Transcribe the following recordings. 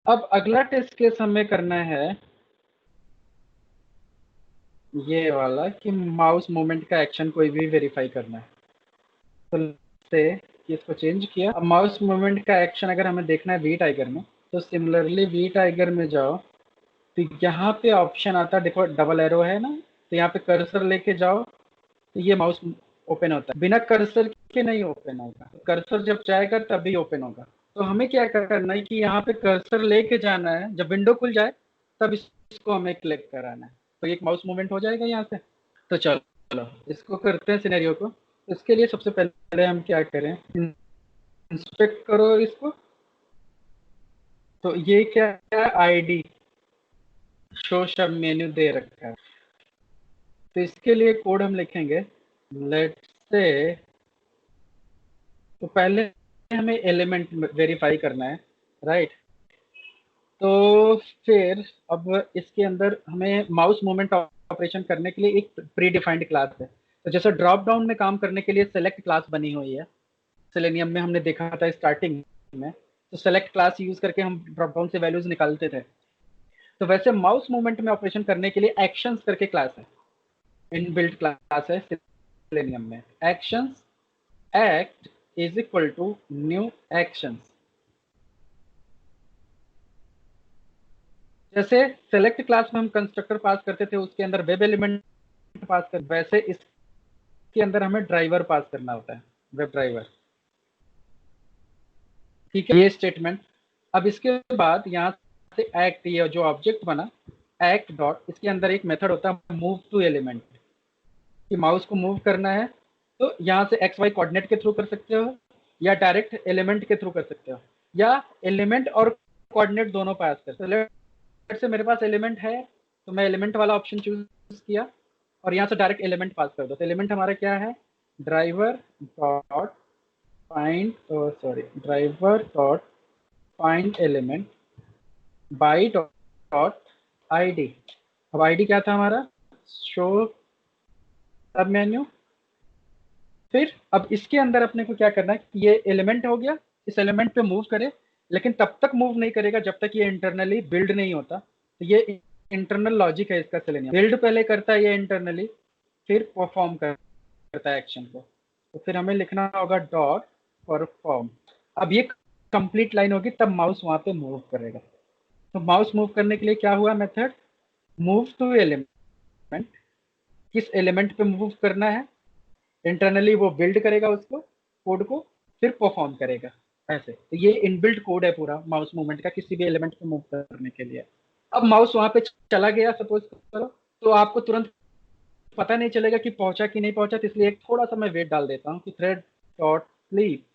अब अगला test case हमें करना है ये वाला कि माउस मूवमेंट का एक्शन कोई भी वेरीफाई करना है। तो से कि इसको चेंज किया। अब माउस मूवमेंट का एक्शन अगर हमें देखना है वी टाइगर में, तो सिमिलरली वी टाइगर में जाओ, तो यहाँ पे ऑप्शन आता है, देखो डबल एरो है ना, तो यहाँ पे कर्सर लेके जाओ तो ये माउस ओपन होता है, बिना कर्सर के नहीं ओपन होगा, कर्सर जब जाएगा तभी ओपन होगा। तो हमें क्या करना है कि यहाँ पे कर्सर लेके जाना है, जब विंडो खुल जाए तब इसको हमें क्लिक कराना है, तो एक माउस मूवमेंट हो जाएगा यहाँ से। तो चलो इसको करते हैं सिनेरियो को। इसके लिए सबसे पहले हम क्या करें, इंस्पेक्ट करो इसको। तो ये क्या है, आईडी शो सब मेन्यू दे रखा है। तो इसके लिए कोड हम लिखेंगे लेट से, तो पहले हमें एलिमेंट वेरीफाई करना है, राइट। तो फिर अब इसके अंदर हमें माउस मूवमेंट ऑपरेशन करने के लिए एक प्री डिफाइंड क्लास है। तो जैसे ड्रॉप डाउन में काम करने के लिए सेलेक्ट क्लास बनी हुई है, सेलेनियम में हमने देखा था स्टार्टिंग में, तो सेलेक्ट क्लास यूज करके हम ड्रॉप डाउन से वैल्यूज निकालते थे। तो वैसे माउस मूवमेंट में ऑपरेशन करने के लिए एक्शंस करके क्लास है, इनबिल्ट क्लास है सेलेनियम में। Actions act is equal to new actions. जैसे सेलेक्ट क्लास में हम कंस्ट्रक्टर पास करते थे, उसके अंदर वेब एलिमेंट पास कर, वैसे इसके अंदर हमें ड्राइवर पास करना होता है, वेब ड्राइवर। ठीक है, ये स्टेटमेंट। अब इसके बाद यहाँ से एक्ट, ये जो ऑब्जेक्ट बना एक्ट डॉट, इसके अंदर एक मेथड होता है मूव टू एलिमेंट, कि माउस को मूव करना है तो यहाँ से एक्स वाई कोऑर्डिनेट के थ्रू कर सकते हो, या डायरेक्ट एलिमेंट के थ्रू कर सकते हो, या एलिमेंट और कोऑर्डिनेट दोनों पास कर सकते हो। लेट से मेरे पास एलिमेंट है तो मैं एलिमेंट वाला ऑप्शन चूज किया और यहाँ से डायरेक्ट एलिमेंट पास कर दो। तो एलिमेंट हमारा क्या है, driver dot find, sorry, driver dot find element by dot ID. अब आईडी क्या था हमारा, शो सब मेन्यू। फिर अब इसके अंदर अपने को क्या करना है कि ये एलिमेंट हो गया, इस एलिमेंट पे मूव करे, लेकिन तब तक मूव नहीं करेगा जब तक ये इंटरनली बिल्ड नहीं होता। तो ये इंटरनल लॉजिक है इसका सेलेनियम, बिल्ड पहले करता है ये इंटरनली, फिर परफॉर्म करता है एक्शन को। तो फिर हमें लिखना होगा डॉट परफॉर्म। अब ये कंप्लीट लाइन होगी तब माउस वहां पे मूव करेगा। तो माउस मूव करने के लिए क्या हुआ मेथड, मूव टू एलिमेंट, किस एलिमेंट पे मूव करना है, इंटरनली वो बिल्ड करेगा उसको, कोड को, फिर परफॉर्म करेगा। ऐसे तो ये इनबिल्ट कोड है पूरा माउस मूवमेंट का, किसी भी एलिमेंट पे मूव करने के लिए। अब माउस वहां पे चला गया सपोज करो, तो आपको तुरंत पता नहीं चलेगा कि पहुंचा कि नहीं पहुंचा, तो इसलिए एक थोड़ा सा मैं वेट डाल देता हूँ कि थ्रेड डॉट स्लीप,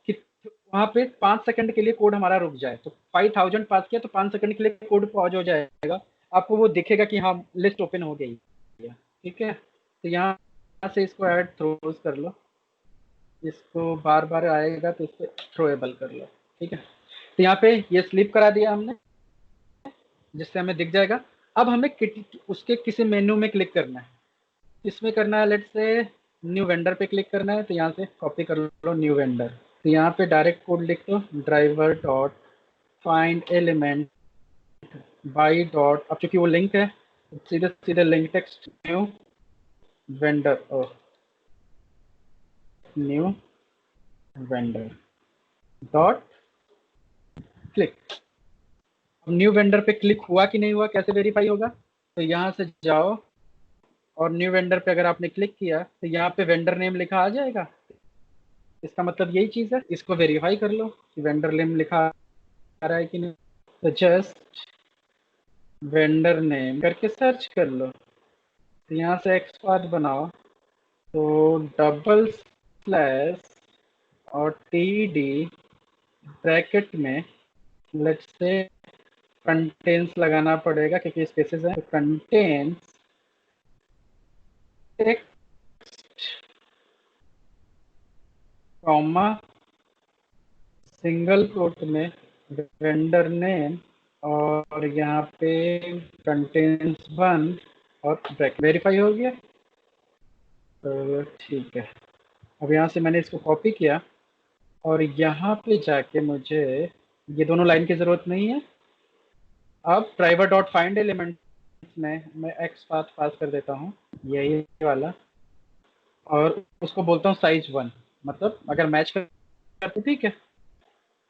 कि वहां पे 5 सेकंड के लिए कोड हमारा रुक जाए। तो 5000 पास किया तो 5 सेकंड के लिए कोड पॉज हो जाएगा, आपको वो दिखेगा कि हाँ लिस्ट ओपन हो गई है। ठीक है, तो यहाँ से इसको ऐड थ्रोज कर लो, इसको बार बार आएगा तो इसको थ्रोएबल कर लो। ठीक है, तो यहाँ पे ये स्लिप करा दिया हमने, जिससे हमें दिख जाएगा। अब हमें उसके किसी मेन्यू में क्लिक करना है, इसमें करना है, लेट से न्यू वेंडर पे क्लिक करना है, तो यहाँ से कॉपी कर लो न्यू वेंडर। तो यहाँ पे डायरेक्ट कोड लिख दो, driver dot find element by dot, अब चूंकि वो लिंक है सीधे सीधे link text new vendor, new vendor dot click. अब न्यू वेंडर पे क्लिक हुआ कि नहीं हुआ कैसे वेरीफाई होगा, तो यहाँ से जाओ और न्यू वेंडर पे अगर आपने क्लिक किया तो यहाँ पे वेंडर नेम लिखा आ जाएगा। इसका मतलब यही चीज है, इसको वेरीफाई कर लो कि वेंडर नेम लिखा आ रहा है कि नहीं। तो जस्ट वेंडर नेम करके सर्च कर लो, तो यहाँ से एक्सपाथ बनाओ, तो डबल स्लैश और टी डी ब्रैकेट में लेट्स से कंटेंस लगाना पड़ेगा क्योंकि स्पेसेस है, तो contains text comma single quote में वेंडर नेम, और यहाँ पे कंटेंस बंद और ब्रैकेट। वेरीफाई हो गया, तो ठीक है। अब यहाँ से मैंने इसको कॉपी किया और यहाँ पे जाके मुझे ये दोनों लाइन की जरूरत नहीं है। अब ड्राइवर डॉट फाइंड एलिमेंट में मैं एक्स पाथ पास कर देता हूँ, यही वाला, और उसको बोलता हूँ साइज 1। मतलब अगर मैच कर तो ठीक है,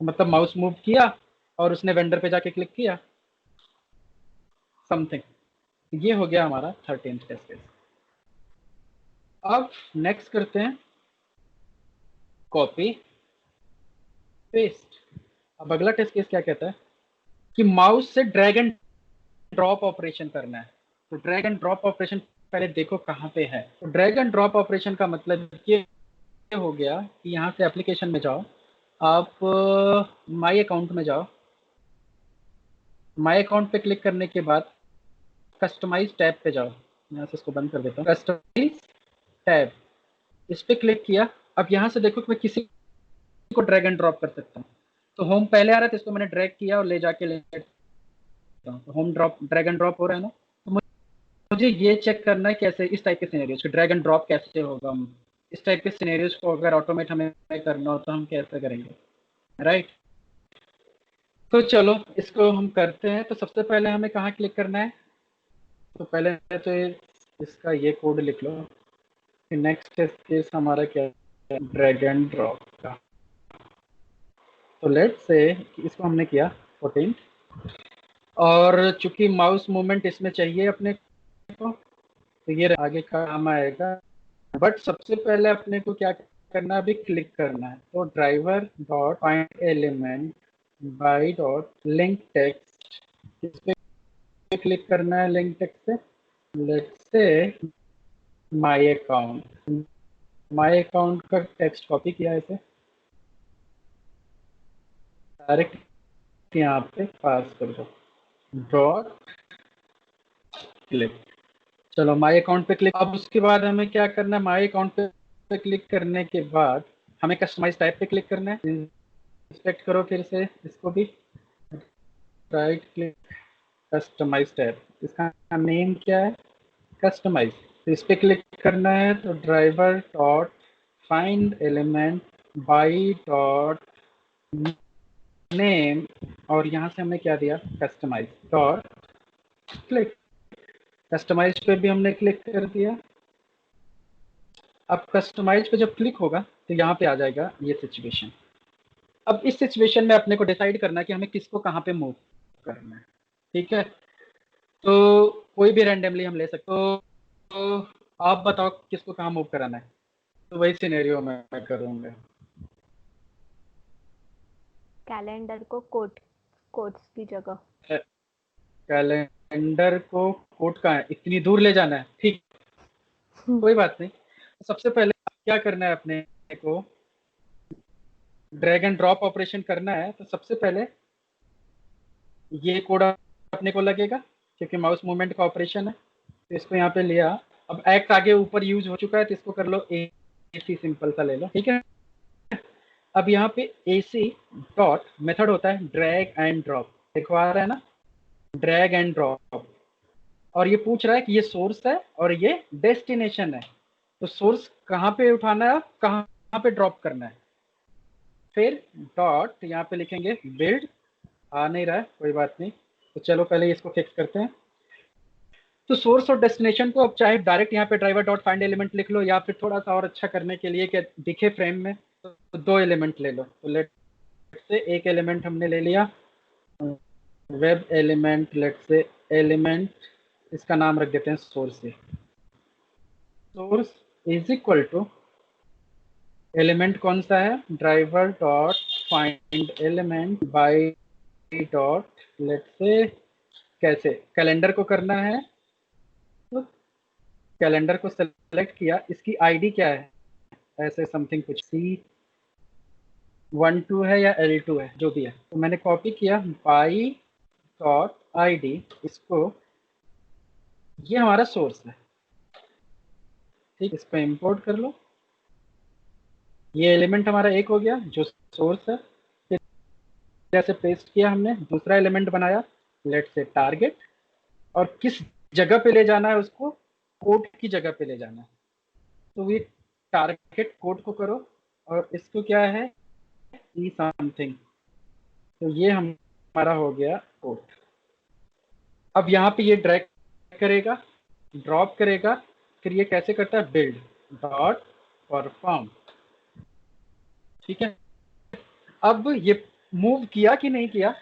मतलब माउस मूव किया और उसने वेंडर पे जाके क्लिक किया समथिंग। ये हो गया हमारा 13th टेस्ट केस। अब नेक्स्ट करते हैं कॉपी पेस्ट। अब अगला टेस्ट केस क्या कहता है कि माउस से ड्रैग एंड ड्रॉप ऑपरेशन करना है। तो ड्रैग एंड ड्रॉप ऑपरेशन पहले देखो कहाँ पे है। तो ड्रैग एंड ड्रॉप ऑपरेशन का मतलब ये हो गया कि यहाँ से एप्लीकेशन में जाओ, आप माई अकाउंट में जाओ, माई अकाउंट पे क्लिक करने के बाद कस्टमाइज टैब पे जाओ। यहाँ से इसको बंद कर देता हूँ। कस्टमाइज टैब, इस पे क्लिक किया। अब यहाँ से देखो कि मैं किसी को ड्रैग एंड ड्रॉप कर सकता हूँ। तो होम पहले आ रहा था, इसको मैंने ड्रैग किया और ले जाके ले हूँ, तो home drop drag and drop हो रहा है ना। तो मुझे ये चेक करना है कैसे इस टाइप के सिनेरियोज को ड्रैग एंड ड्रॉप कैसे होगा। इस टाइप के सिनेरियोज को अगर ऑटोमेट हमें करना हो तो हम कैसे करेंगे, राइट। तो चलो इसको हम करते हैं। तो सबसे पहले हमें कहाँ क्लिक करना है, तो पहले तो इसका ये कोड लिख लो। नेक्स्ट केस हमारा क्या है, ड्रैग एंड ड्रॉप का। तो लेट्स से इसको हमने किया 14, और चूंकि माउस मूवमेंट इसमें चाहिए अपने को, तो ये आगे काम आएगा। बट सबसे पहले अपने को क्या करना है, अभी क्लिक करना है। तो driver dot find element by dot link text, इस पे क्लिक करना है लिंक टेक्स्ट से। लेट्स से माई अकाउंट का टेक्स्ट कॉपी किया है, इसे डायरेक्ट यहाँ पे पास कर दो, डॉट क्लिक। चलो माई अकाउंट पे क्लिक। अब उसके बाद हमें क्या करना है, माई अकाउंट पे क्लिक करने के बाद हमें कस्टमाइज टाइप पे क्लिक करना है। सिलेक्ट करो फिर से इसको भी, राइट क्लिक, कस्टमाइज टैब, इसका नेम क्या है, कस्टमाइज। तो इस पे क्लिक करना है। तो driver dot find element by dot name, और यहाँ से हमने क्या दिया, कस्टमाइज डॉट क्लिक। कस्टमाइज पे भी हमने क्लिक कर दिया। अब कस्टमाइज पे जब क्लिक होगा तो यहाँ पे आ जाएगा ये सिचुएशन। अब इस सिचुएशन में अपने को डिसाइड करना है कि हमें किसको कहाँ पे मूव करना है, ठीक है। तो कोई भी रैंडमली हम ले सकते हो। तो आप बताओ किसको कहाँ मूव कराना है, तो वही सिनेरियो मैं करूँगा। कैलेंडर को कोट्स की जगह। कैलेंडर को कोट कहाँ है, इतनी दूर ले जाना है, ठीक, कोई बात नहीं। सबसे पहले क्या करना है अपने को, ड्रैग एंड ड्रॉप ऑपरेशन करना है। तो सबसे पहले ये कोड अपने को लगेगा क्योंकि माउस मूवमेंट का ऑपरेशन है। तो इसको यहाँ पे लिया। अब एक्ट आगे ऊपर यूज हो चुका है तो इसको कर लो ए सी, सिंपल सा ले लो, ठीक है। अब यहाँ पे ए सी डॉट मेथड होता है ड्रैग एंड ड्रॉप, देखो आ रहा है ना, ड्रैग एंड ड्रॉप। और ये पूछ रहा है कि ये सोर्स है और ये डेस्टिनेशन है। तो सोर्स कहाँ पे उठाना है, कहाँ पे ड्रॉप करना है। फिर डॉट यहाँ पे लिखेंगे बिल्ड, आ नहीं रहा है, कोई बात नहीं। तो चलो पहले इसको फिक्स करते हैं। तो सोर्स और डेस्टिनेशन को अब चाहे डायरेक्ट यहाँ पे ड्राइवर डॉट फाइंड एलिमेंट लिख लो, या फिर थोड़ा सा और अच्छा करने के लिए कि दिखे फ्रेम में, तो दो एलिमेंट ले लो। तो लेट से एक एलिमेंट हमने ले लिया, web element, let say element, इसका नाम रख देते हैं सोर्स से। Source is equal to element कौन सा है, driver dot find element by dot, let say कैसे कैलेंडर को करना है। तो कैलेंडर को सेलेक्ट किया, इसकी आईडी क्या है, ऐसे समथिंग कुछ C12 है या L2 है, जो भी है। तो मैंने कॉपी किया बाई डॉट ID, इसको, ये हमारा सोर्स है, ठीक, इसको इंपोर्ट कर लो। ये एलिमेंट हमारा एक हो गया जो सोर्स है। फिर जैसे पेस्ट किया हमने, दूसरा एलिमेंट बनाया, लेट से टारगेट, और किस जगह पे ले जाना है उसको, कोड की जगह पे ले जाना है। तो ये टारगेट कोड को करो, और इसको क्या है, ई समथिंग, तो ये हमारा हो गया कोड। अब यहाँ पे ये ड्रैग करेगा, ड्रॉप करेगा, फिर ये कैसे करता है, बिल्ड डॉट परफॉर्म। ठीक है, अब ये मूव किया कि नहीं किया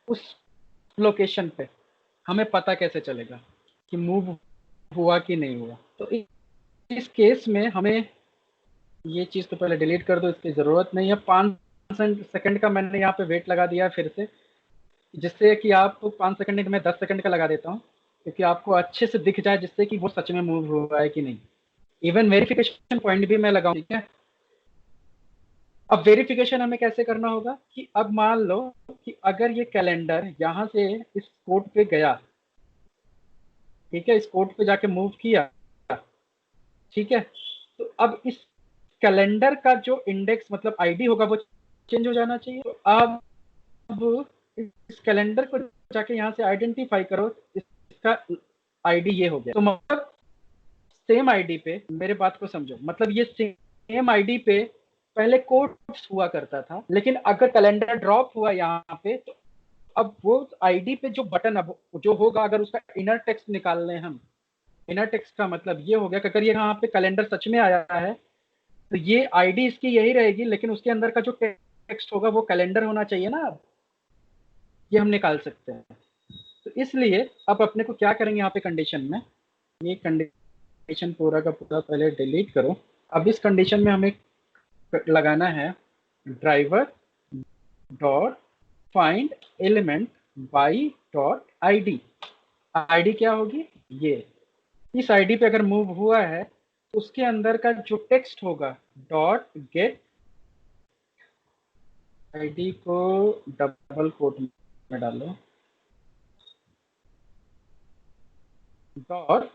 उस लोकेशन पे हमें पता कैसे चलेगा कि मूव हुआ कि नहीं हुआ। तो इस केस में हमें ये चीज तो पहले डिलीट कर दो, इसकी जरूरत नहीं है। 5 सेकंड का मैंने यहाँ पे वेट लगा दिया फिर से, जिससे कि आप 5 सेकंड नहीं, मैं 10 सेकंड का लगा देता हूँ, क्योंकि आपको अच्छे से दिख जाए, जिससे कि वो सच में मूव हुआ है कि नहीं। इवन वेरिफिकेशन पॉइंट भी मैं लगाऊं, ठीक है। अब वेरिफिकेशन हमें कैसे करना होगा कि अब मान लो कि अगर ये कैलेंडर यहाँ से इस कोड पे गया, ठीक है, इस कोड पे जाके मूव किया, ठीक है, तो अब इस कैलेंडर का जो इंडेक्स मतलब आईडी होगा वो चेंज हो जाना चाहिए। तो अब इस कैलेंडर को जाके यहाँ से आइडेंटिफाई करो, इसका आईडी ये हो गया। तो मतलब सेम आईडी पे, मेरे बात को समझो, मतलब ये सेम आईडी पे पहले कोड हुआ करता था, लेकिन अगर कैलेंडर ड्रॉप हुआ यहाँ पे, तो अब वो आईडी पे जो बटन अब जो होगा, अगर उसका इनर टेक्स्ट निकाल लें हम, इनर टेक्स्ट का मतलब ये हो गया कि अगर ये यहाँ पे कैलेंडर सच में आया है, तो ये आईडी इसकी यही रहेगी, लेकिन उसके अंदर का जो टेक्स्ट होगा वो कैलेंडर होना चाहिए ना। अब ये हम निकाल सकते हैं। तो इसलिए अब अपने को क्या करेंगे यहाँ पे कंडीशन में, ये कंडीशन पूरा का पूरा पहले डिलीट करो। अब इस कंडीशन में हमें लगाना है driver dot find element by dot ID. ID क्या होगी, ये इस आईडी पे अगर मूव हुआ है तो उसके अंदर का जो टेक्स्ट होगा डॉट गेट, आईडी को डबल कोट में डालो, डॉट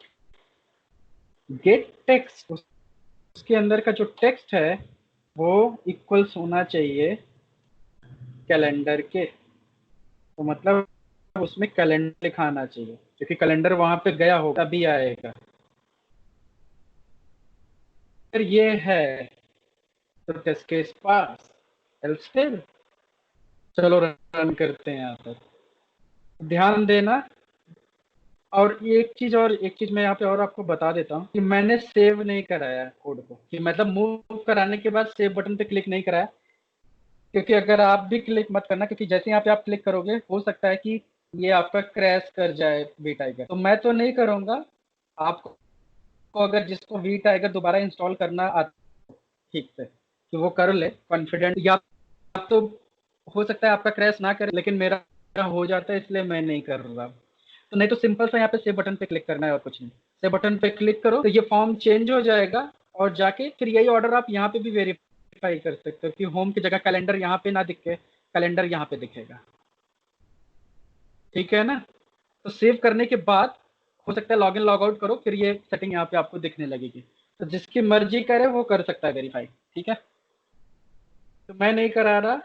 गेट टेक्स्ट, उसके अंदर का जो टेक्स्ट है वो इक्वल्स होना चाहिए कैलेंडर के। तो मतलब उसमें कैलेंडर लिखाना चाहिए, क्योंकि कैलेंडर वहां पे गया होगा तभी आएगा। फिर ये है तो टेस्ट केस पास, एल्स फेल। चलो रन करते हैं यहाँ पर, ध्यान देना। और एक चीज मैं यहाँ पे और आपको बता देता हूँ कि मैंने सेव नहीं कराया कोड को, कि मतलब मूव कराने के बाद सेव बटन पे क्लिक नहीं कराया, क्योंकि अगर आप भी क्लिक मत करना, क्योंकि जैसे यहाँ पे आप क्लिक करोगे हो सकता है कि ये आपका क्रैश कर जाए वी टाइगर। तो मैं तो नहीं करूंगा, आपको अगर जिसको वी टाइगर दोबारा इंस्टॉल करना आता ठीक से कि वो कर ले कॉन्फिडेंट, या तो हो सकता है आपका क्रैश ना करे, लेकिन मेरा हो जाता है, इसलिए मैं नहीं कर रहा। तो नहीं तो सिंपल सा यहाँ पे सेव बटन पे क्लिक करना है और कुछ नहीं। सेव बटन पे क्लिक करो तो ये फॉर्म चेंज हो जाएगा, और जाके फिर यही ऑर्डर आप यहाँ पे भी वेरीफाई कर सकते हो कि होम की जगह कैलेंडर यहाँ पे ना दिखे, कैलेंडर यहाँ पे दिखेगा। ठीक है ना। तो सेव करने के बाद हो सकता है लॉग इन लॉग आउट करो, फिर ये सेटिंग यहाँ पे आपको दिखने लगेगी। तो जिसकी मर्जी करे वो कर सकता है वेरीफाई। ठीक है, तो मैं नहीं करा रहा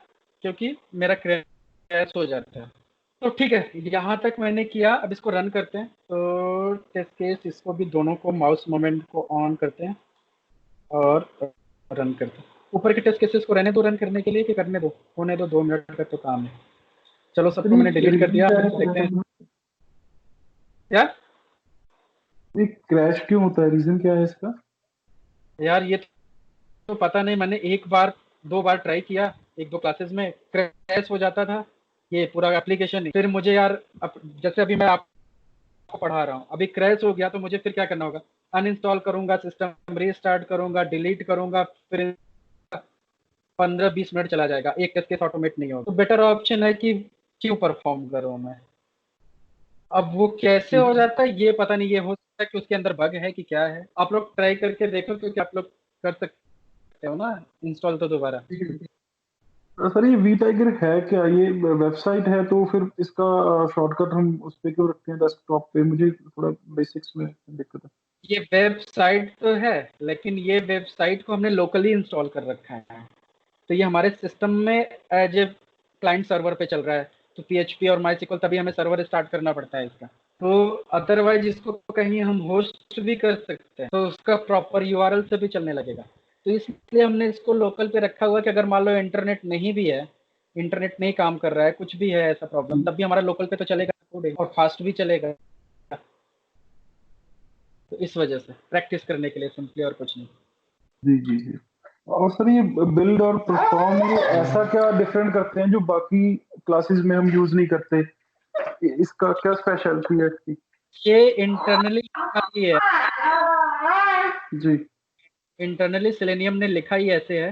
क्योंकि मेरा क्रैश हो जाता है। तो ठीक है, यहाँ तक मैंने किया। अब इसको रन करते हैं। तो टेस्ट केस इसको भी दोनों को माउस मोमेंट को ऑन करते हैं और रन करते हैं। ऊपर के टेस्ट केसेस को रहने दो रन करने के लिए, कि करने दो, होने दो, 2 मिनट का तो काम है। चलो सबको मैंने डिलीट कर दिया, फिर देखते हैं क्या क्रैश क्यों होता है, रीजन क्या है इसका? यार। ये तो पता नहीं, मैंने 1 बार 2 बार ट्राई किया, 1-2 क्लासेस में क्रैश हो जाता था ये पूरा एप्लीकेशन ही। फिर मुझे यार जैसे अभी मैं आपको पढ़ा रहा हूँ, अभी क्रैश हो गया तो मुझे फिर क्या करना होगा, अनइंस्टॉल करूंगा, सिस्टम रीस्टार्ट करूंगा, डिलीट करूंगा, फिर 15-20 मिनट चला जाएगा, एक टेस्ट केस ऑटोमेट नहीं होगा। तो बेटर ऑप्शन है कि क्यों परफॉर्म करूँ मैं। अब वो कैसे हो जाता है ये पता नहीं, ये हो सकता है कि उसके अंदर बग है कि क्या है। आप लोग ट्राई करके देखो, क्योंकि आप लोग कर सकते हो ना इंस्टॉल तो दोबारा। सर ये वी टाइगर है क्या, ये वेबसाइट है तो फिर इसका शॉर्टकट हम उस पे क्यों रखते हैं डेस्कटॉप पे? मुझे थोड़ा बेसिक्स में दिक्कत है। ये वेबसाइट तो है, लेकिन ये वेबसाइट को हमने लोकली इंस्टॉल कर रखा है, तो ये हमारे सिस्टम में एज ए क्लाइंट सर्वर पे चल रहा है। तो PHP और MySQL, तभी हमें सर्वर स्टार्ट करना पड़ता है इसका। तो अदरवाइज इसको कहीं हम होस्ट भी कर सकते हैं, तो उसका प्रॉपर URL से भी चलने लगेगा। तो इसलिए हमने इसको लोकल पे रखा हुआ कि अगर मान लो इंटरनेट नहीं भी है इंटरनेट नहीं काम कर रहा है, कुछ भी है ऐसा प्रॉब्लम, तब भी हमारा लोकल पे तो चलेगा कोड और फास्ट भी चलेगा। तो इस वजह से प्रैक्टिस करने के लिए सिंपली, और कुछ नहीं। जी जी जी। और सर ये बिल्ड और परफॉर्म ये ऐसा क्या डिफरेंट करते हैं जो बाकी क्लासेस में हम यूज नहीं करते? इसका क्या स्पेशलिटी है इसकी? ये इंटरनली लिखा ही है, जी इंटरनली सेलेनियम ने लिखा ही ऐसे है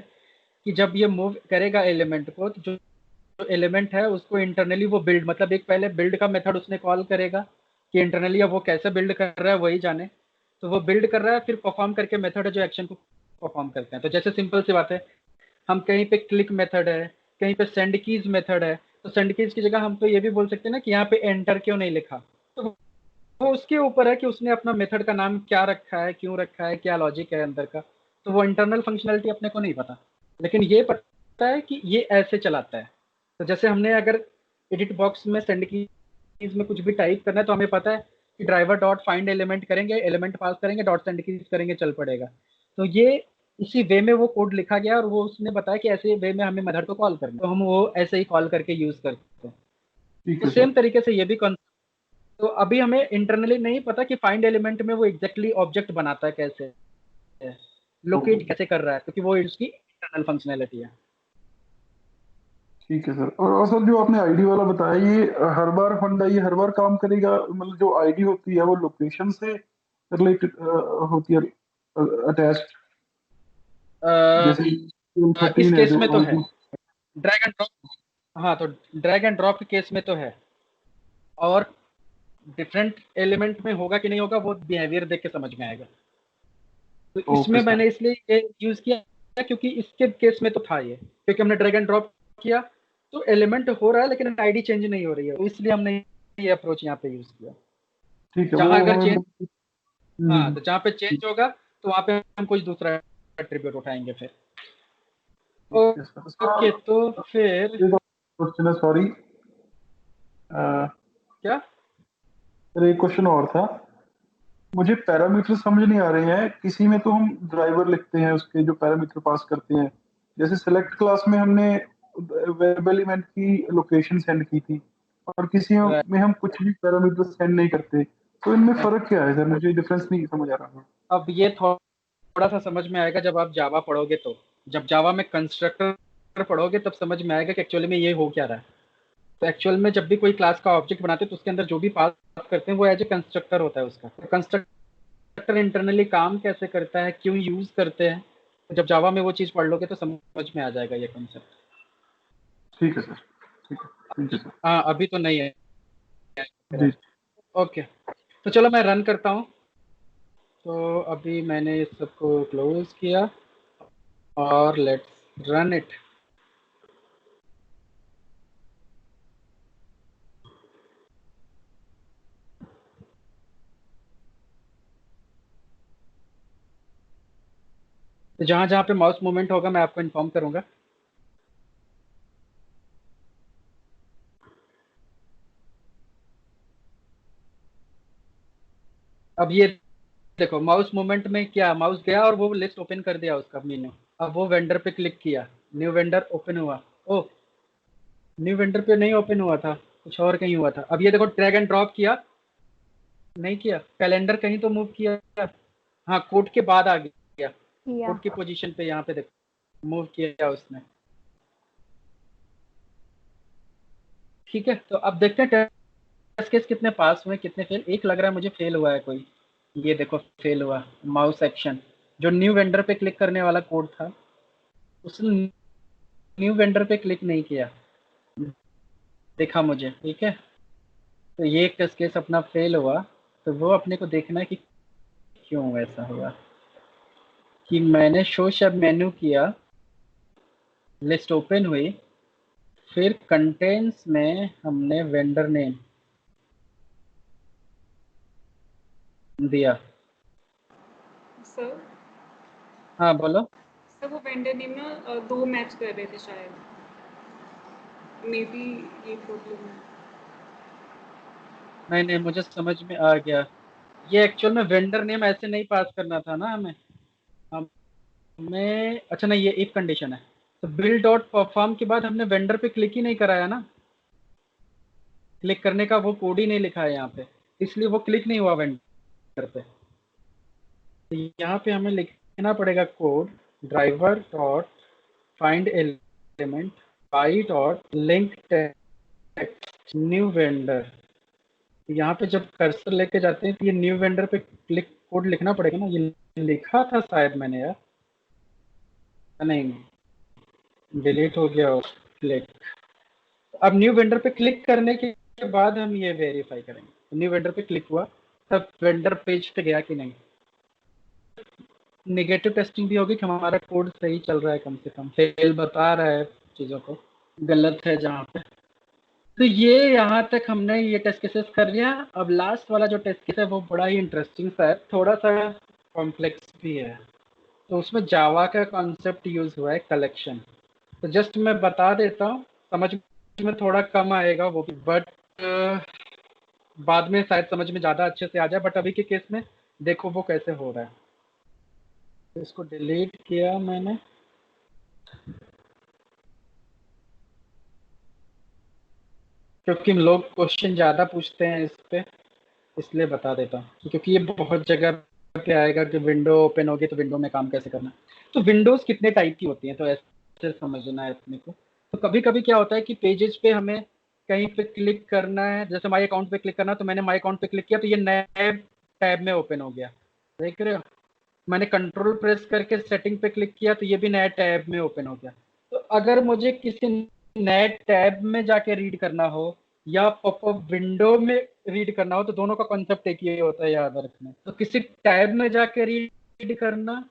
कि जब ये मूव करेगा एलिमेंट को, तो जो एलिमेंट है उसको इंटरनली वो बिल्ड, मतलब एक पहले बिल्ड का मेथड उसने कॉल करेगा कि इंटरनली अब वो कैसे बिल्ड कर रहा है वही जाने। तो वो बिल्ड कर रहा है, फिर परफॉर्म करके मेथड है जो एक्शन को परफॉर्म करते हैं। तो जैसे सिंपल सी बात है, हम कहीं पे क्लिक मेथड है, कहीं पे सेंड कीज मेथड है, तो सेंड कीज की जगह हम तो ये भी बोल सकते हैं ना कि यहाँ पे एंटर क्यों नहीं लिखा। तो वो उसके ऊपर है कि उसने अपना मेथड का नाम क्या रखा है, क्यों रखा है, क्या लॉजिक है अंदर का। तो वो इंटरनल फंक्शनैलिटी अपने को नहीं पता, लेकिन ये पता है कि ये ऐसे चलाता है। तो जैसे हमने अगर एडिट बॉक्स में सेंड कीज में कुछ भी टाइप करना है, तो हमें पता है कि ड्राइवर डॉट फाइंड एलिमेंट करेंगे, एलिमेंट पास करेंगे, डॉट सेंड कीज करेंगे, चल पड़ेगा। तो ये इसी वे में वो कोड लिखा गया, और वो उसने बताया कि ऐसे वे में हमें मेथड को कॉल करना है, तो हम वो ऐसे ही कॉल करके यूज करते हैं। ठीक तो है सेम सर। तरीके से ये भी तो अभी हमें इंटरनली नहीं पता कि फाइंड एलिमेंट में वो एग्जैक्टली ऑब्जेक्ट बनाता है कैसे, ओके लोकेट कैसे कर रहा है, क्योंकि वो इसकी इंटरनल फंक्शनैलिटी है। ठीक है सर। और सर जो आपने आईडी वाला बताया ये हर बार फंडा ये हर बार काम करेगा? मतलब जो आईडी होती है वो लोकेशन से रिलेटेड होती है अटैच्ड? जैसे इस 13 है केस जो में तो है आईडी। Drag and drop. हाँ, तो ड्रैग एंड ड्रॉप के केस में तो है, और डिफरेंट एलिमेंट में होगा कि नहीं होगा वो बिहेवियर देख के समझ में आएगा। तो ओके इसमें सर। मैंने इसलिए ये यूज किया क्योंकि इसके केस में तो था ये, क्योंकि हमने ड्रैग एंड ड्रॉप किया तो एलिमेंट हो रहा है लेकिन आईडी चेंज नहीं हो रही है, तो इसलिए हमने ये अप्रोच यहाँ पे यूज किया। ठीक है वो जहां अगर हमें चेंज, हाँ, हम्म, तो जहाँ पे चेंज होगा तो वहां पे हम कुछ दूसरा एट्रीब्यूट उठाएंगे फिर। ठीक है सर। ओके, सर तो फिर एक क्वेश्चन है, सॉरी क्या? सर एक क्वेश्चन और था। मुझे पैरामीटर समझ नहीं आ रहे हैं। किसी में तो हम ड्राइवर लिखते हैं उसके जो पैरामीटर पास करते हैं, जैसे सेलेक्ट क्लास में हमने वेरिएबल एलिमेंट की लोकेशन सेंड की थी, और किसी में हम कुछ भी पैरामीटर सेंड नहीं करते। तो इनमें फर्क क्या है सर? मुझे डिफरेंस नहीं समझ आ रहा है। अब ये थोड़ा सा समझ में आएगा जब आप जावा पढ़ोगे, तो जब जावा में कंस्ट्रक्टर पढ़ोगे तब समझ में आएगा कि एक्चुअली में ये हो क्या रहा है। तो एक्चुअल में जब भी कोई क्लास का ऑब्जेक्ट बनाते हैं तो उसके अंदर जो भी पास करते हैं वो एज ए कंस्ट्रक्टर होता है उसका। तो कंस्ट्रक्टर इंटरनली काम कैसे करता है, क्यों यूज करते हैं, तो जब जावा में वो चीज़ पढ़ लोगे तो समझ में आ जाएगा ये कॉन्सेप्ट। ठीक है सर। ठीक है। Thank you sir. हाँ, अभी तो नहीं है। जी। ओके, तो चलो मैं रन करता हूँ। तो अभी मैंने इस सबको क्लोज किया और लेट्स रन इट। तो जहाँ जहाँ पे माउस मूवमेंट होगा मैं आपको इन्फॉर्म करूंगा। अब ये देखो, माउस मूवमेंट में क्या, माउस गया और वो लिस्ट ओपन कर दिया उसका मेन्यू। अब वो वेंडर पे क्लिक किया, न्यू वेंडर ओपन हुआ। ओ, न्यू वेंडर पे नहीं ओपन हुआ था, कुछ और कहीं हुआ था। अब ये देखो, ड्रैग एंड ड्रॉप किया, नहीं किया। कैलेंडर कहीं तो मूव किया, हाँ, कोड के बाद आ गया, या कोड की पोजीशन पे यहाँ पे देखो मूव किया उसने। ठीक है, तो अब देखते हैं टेस्ट केस कितने पास हुए कितने फेल। एक लग रहा है मुझे फेल हुआ है कोई, ये देखो फेल हुआ। माउस एक्शन जो न्यू वेंडर पे क्लिक करने वाला कोड था, उसने न्यू वेंडर पे क्लिक नहीं किया, देखा मुझे। ठीक है, तो ये एक टेस्ट केस अपना फेल हुआ। तो वो अपने को देखना है कि क्यों ऐसा हुआ। कि मैंने शो सब मेन्यू किया, लिस्ट ओपन हुई, फिर कंटेंट्स में हमने वेंडर नेम दिया। सर हाँ बोलो। सर वो वेंडर नेम ना दो मैच कर रहे थे शायद, मे बी ये प्रॉब्लम है। नहीं नहीं, मुझे समझ में आ गया। ये एक्चुअल में वेंडर नेम ऐसे नहीं पास करना था ना हमें। हमें अच्छा नहीं, ये इफ कंडीशन है। तो बिल डॉट परफॉर्म के बाद हमने वेंडर पे क्लिक ही नहीं कराया ना, क्लिक करने का वो कोड ही नहीं लिखा है यहाँ पे, इसलिए वो क्लिक नहीं हुआ वेंडर पे। तो यहाँ पे हमें लिखना पड़ेगा code driver dot find element by dot link text new vendor. यहाँ पे जब कर्सर लेके जाते हैं तो ये न्यू वेंडर पे क्लिक कोड लिखना पड़ेगा ना, ये लिखा था शायद मैंने यार, नहीं डिलीट हो गया क्लिक। अब न्यू वेंडर पे क्लिक करने के बाद हम ये वेरीफाई करेंगे न्यू वेंडर पे क्लिक हुआ तब वेंडर पेज पे गया कि नहीं। नेगेटिव टेस्टिंग भी होगी कि हमारा कोड सही चल रहा है, कम से कम फेल बता रहा है, चीज़ों को गलत है जहाँ पे। तो ये यहाँ तक हमने ये टेस्ट केसेस कर लिया। अब लास्ट वाला जो टेस्ट केस है वो बड़ा ही इंटरेस्टिंग सा है, थोड़ा सा कॉम्प्लेक्स भी है। तो उसमें जावा का कॉन्सेप्ट यूज हुआ है कलेक्शन। तो जस्ट मैं बता देता हूँ, समझ में थोड़ा कम आएगा वो भी, बट बाद में शायद समझ में ज़्यादा अच्छे से आ जाए। बट अभी के केस में देखो वो कैसे हो रहा है। तो इसको डिलीट किया मैंने, क्योंकि लोग क्वेश्चन ज़्यादा पूछते हैं इस पे, इसलिए बता देता हूँ। क्योंकि ये बहुत जगह पे आएगा कि विंडो ओपन होगी तो विंडो में काम कैसे करना। तो विंडोज़ कितने टाइप की होती हैं तो ऐसे समझना है अपने को। तो कभी कभी क्या होता है कि पेजेस पे हमें कहीं पे क्लिक करना है, जैसे माई अकाउंट पे क्लिक करना, तो मैंने माई अकाउंट पे क्लिक किया तो ये नए टैब में ओपन हो गया, देख रहे हो। मैंने कंट्रोल प्रेस करके सेटिंग पे क्लिक किया तो ये भी नए टैब में ओपन हो गया। तो अगर मुझे किसी नए टैब में जाके रीड करना हो या पॉपअप विंडो में रीड करना हो, तो दोनों का कॉन्सेप्ट एक ही होता है, याद रखना। तो किसी टैब में जाके रीड करना,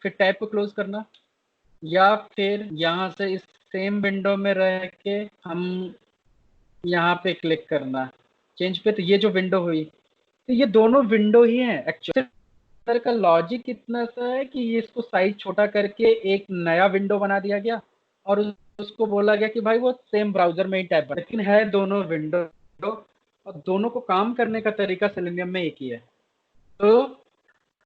फिर टैब को क्लोज करना, या फिर यहाँ से इस सेम विंडो में रह के हम यहाँ पे क्लिक करना चेंज पे। तो ये जो विंडो हुई, तो ये दोनों विंडो ही हैं एक्चुअली। सर का लॉजिक इतना सा है कि ये इसको साइज छोटा करके एक नया विंडो बना दिया गया और उसको बोला गया कि भाई वो सेम ब्राउजर में ही टाइप बना, लेकिन है दोनों विंडो और दोनों को काम करने का तरीका सेलेनियम में एक ही है। तो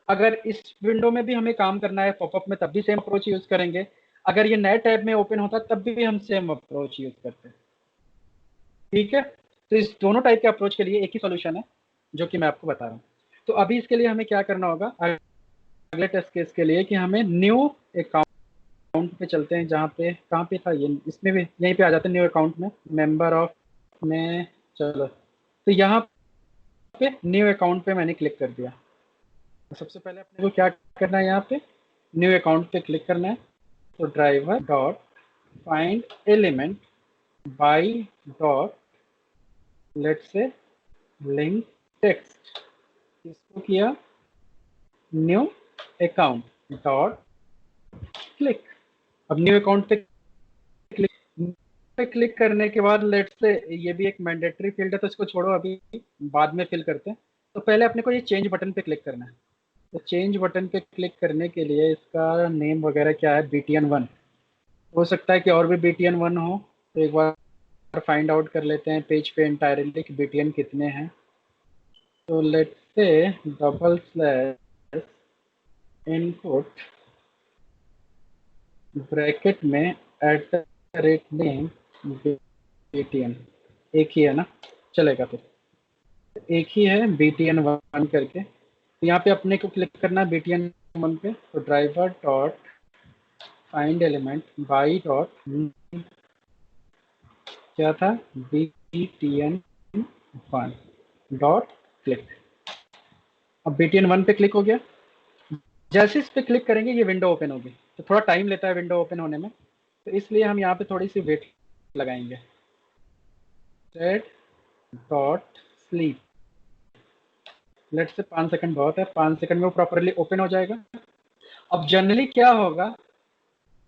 अगर इस विंडो में भी हमें काम करना है पॉपअप में, तब भी सेम अप्रोच यूज करेंगे। अगर ये नए टैब में ओपन होता तब भी हम सेम अप्रोच यूज करते हैं, ठीक है। तो इस दोनों टाइप के अप्रोच के लिए एक ही सोल्यूशन है जो कि मैं आपको बता रहा हूँ। तो अभी इसके लिए हमें क्या करना होगा अगले टेस्ट केस के लिए, कि हमें न्यू अकाउंट पे चलते हैं, जहाँ पे कहाँ पे था ये, इसमें भी यहीं पे आ जाते हैं न्यू अकाउंट में, मेंबर ऑफ में। चलो तो यहाँ पे न्यू अकाउंट पे मैंने क्लिक कर दिया। तो सबसे पहले अपने को क्या करना है, यहाँ पे न्यू अकाउंट पे क्लिक करना है। तो driver dot find element by dot let's say link text, इसको किया न्यू अकाउंट डॉट क्लिक। अब न्यू अकाउंट पे क्लिक करने के बाद लेट्स से ये भी एक मैंडेटरी फील्ड है, तो इसको छोड़ो, अभी बाद में फिल करते हैं। तो पहले अपने को ये चेंज बटन पे क्लिक करना है। तो चेंज बटन पे क्लिक करने के लिए इसका नेम वगैरह क्या है, BTN1 हो सकता है कि और भी BTN1 हो। तो एक बार फाइंड आउट कर लेते हैं पेज पे इंटायरली कि BTN कितने हैं। तो let's say double / input bracket में @नेम BTN, एक ही है ना, चलेगा। तो एक ही है BTN1 करके। तो यहाँ पे अपने को क्लिक करना है BTN1 पे। तो driver dot find element by dot क्या था, BTN1 डॉट क्लिक। अब BTN1 पे क्लिक हो गया। जैसे इस पे क्लिक करेंगे ये विंडो ओपन होगी। तो थोड़ा टाइम लेता है विंडो ओपन होने में, तो इसलिए हम यहाँ पे थोड़ी सी वेट लगाएंगे। सेट डॉट स्लीप, लेट से 5 सेकंड बहुत है, 5 सेकंड में वो प्रॉपरली ओपन हो जाएगा। अब जनरली क्या होगा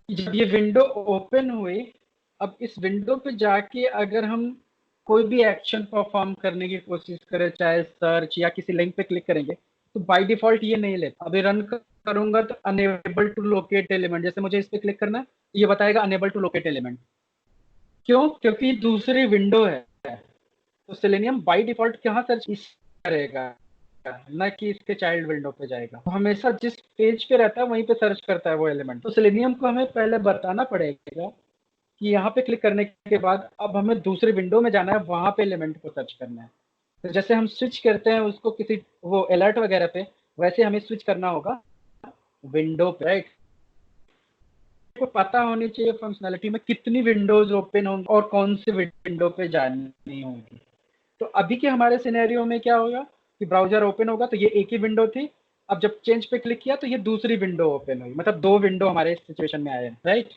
कि जब ये विंडो ओपन हुई, अब इस विंडो पे जाके अगर हम कोई भी एक्शन परफॉर्म करने की कोशिश करें, चाहे सर्च या किसी लिंक पे क्लिक करेंगे, तो बाय डिफॉल्ट ये नहीं लेता। अभी रन करूंगा तो अनेबल टू लोकेट एलिमेंट, जैसे मुझे इस पे क्लिक करना है, ये बताएगा अनेबल टू लोकेट एलिमेंट। क्यों? क्योंकि दूसरी विंडो है। तो सेलेनियम बाय डिफॉल्ट कहाँ सर्च करेगा, ना कि इसके चाइल्ड विंडो पे जाएगा। तो हमेशा जिस पेज पे रहता है वहीं पे सर्च करता है वो एलिमेंट। तो सेलेनियम को हमें पहले बताना पड़ेगा कि यहाँ पे क्लिक करने के बाद अब हमें दूसरी विंडो में जाना है, वहां पे एलिमेंट को सर्च करना है। तो जैसे हम स्विच करते हैं उसको किसी वो अलर्ट वगैरह पे, वैसे हमें स्विच करना होगा विंडो पे, राइट। को पता होनी चाहिए फंक्शनैलिटी में कितनी विंडोज ओपन होंगी और कौन सी विंडो पे जानी होगी। तो अभी के हमारे सिनेरियो में क्या होगा कि ब्राउजर ओपन होगा तो ये एक ही विंडो थी, अब जब चेंज पे क्लिक किया तो ये दूसरी विंडो ओपन हुई, मतलब दो विंडो हमारे सिचुएशन में आए हैं, राइट।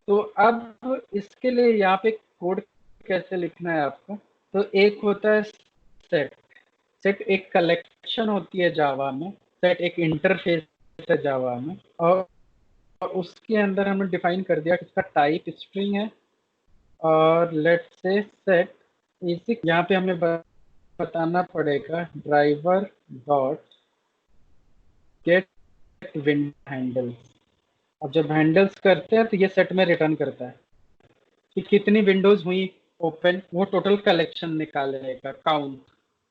तो अब इसके लिए यहाँ पे कोड कैसे लिखना है आपको, तो एक होता है सेट। सेट एक कलेक्शन होती है जावा में, सेट एक इंटरफेस है जावा में, और उसके अंदर हमने डिफाइन कर दिया कि इसका टाइप स्ट्रिंग है, और लेट्स से सेट बेसिक यहाँ पे हमें बताना पड़ेगा driver dot gate window handles. अब जब हैंडल्स करते हैं तो ये सेट में रिटर्न करता है कि कितनी विंडोज हुई ओपन, वो टोटल कलेक्शन निकालेगा, काउंट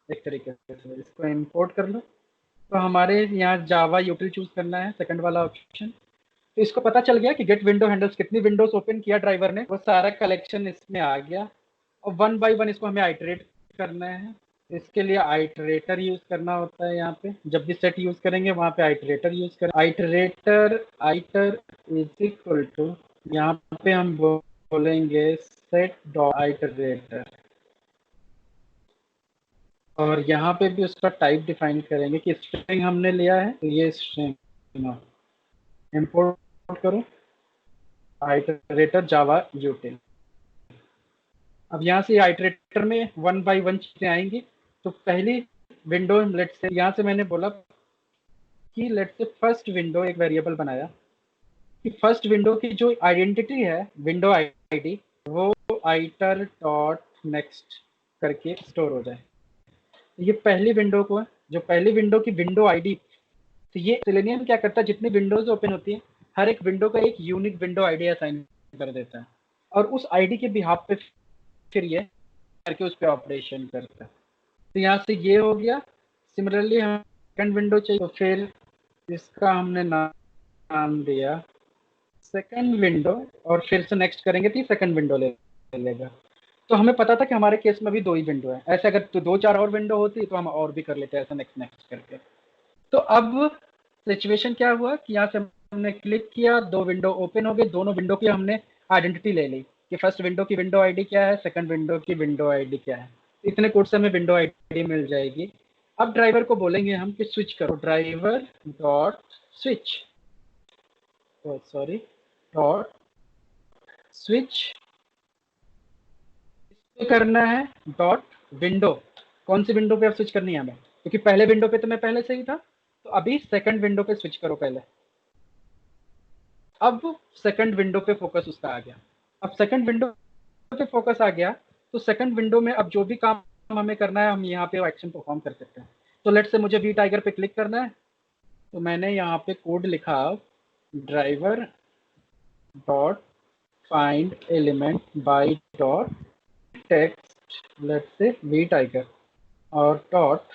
एक तरीके से। इसको इंपोर्ट कर लो। तो हमारे यहाँ जावा यूटिल चूज करना है, सेकंड वाला ऑप्शन। तो इसको पता चल गया कि गेट विंडो हैंडल्स कितनी विंडोज ओपन किया ड्राइवर ने, वो सारा कलेक्शन इसमें आ गया। और वन बाय वन इसको हमें आइटरेट करना है। इसके लिए आइटरेटर यूज करना होता है। यहाँ पे जब भी सेट यूज करेंगे वहां पे आइटरेटर यूज करें। आइटर इज इक्वल टू, यहाँ पे हम बोलेंगे सेट डॉट आइटरेटर, और यहाँ पे भी उसका टाइप डिफाइन करेंगे कि स्ट्रिंग हमने लिया है तो ये स्ट्रिंग इंपोर्ट करो आइटरेटर जावा यूटिल। अब यहाँ से आइटरेटर में वन बाय वन चीजें आएंगी। तो पहली विंडो लेट्स से, यहाँ से मैंने बोला कि लेट्स से फर्स्ट विंडो एक वेरिएबल बनाया कि फर्स्ट विंडो की जो आइडेंटिटी है विंडो आईडी, वो आइटर डॉट नेक्स्ट करके स्टोर हो जाए। ये पहली विंडो को, जो पहली विंडो की विंडो आईडी, तो ये सेलेनियम क्या करता है, जितनी विंडोज ओपन होती है हर एक विंडो का एक यूनिक विंडो आईडी असाइन कर देता है, और उस आईडी के बिहाफ पे फिर ये करके उस पर ऑपरेशन करता है। तो यहाँ से ये हो गया। सिमिलरली हम सेकंड विंडो चाहिए, तो फिर इसका हमने नाम दिया सेकंड विंडो, और फिर से नेक्स्ट करेंगे तो सेकंड विंडो ले लेगा। तो हमें पता था कि हमारे केस में भी दो ही विंडो है, ऐसे अगर तो दो चार और विंडो होती तो हम और भी कर लेते ऐसा नेक्स्ट नेक्स्ट करके। तो अब सिचुएशन क्या हुआ कि यहाँ से हमने क्लिक किया, दो विंडो ओपन हो गए, दोनों विंडो की हमने आइडेंटिटी ले ली कि फर्स्ट विंडो की विंडो आईडी क्या है, सेकंड विंडो की विंडो आईडी क्या है। इतने कोड से हमें विंडो आईडी मिल जाएगी। अब ड्राइवर को बोलेंगे हम कि स्विच करो, driver dot switch, sorry dot switch करना है डॉट विंडो। कौन सी विंडो पे अब स्विच करनी है हमें, क्योंकि पहले विंडो पे तो मैं पहले से ही था, तो अभी सेकंड विंडो पे स्विच करो पहले। अब सेकंड विंडो पे फोकस उसका आ गया। अब सेकंड विंडो पे फोकस आ गया तो सेकंड विंडो में अब जो भी काम हमें करना है हम यहाँ पे एक्शन परफॉर्म कर सकते हैं। तो लेट्स से मुझे वी टाइगर पे क्लिक करना है, तो मैंने यहाँ पे कोड लिखा driver dot find element by dot text let's say V tiger और डॉट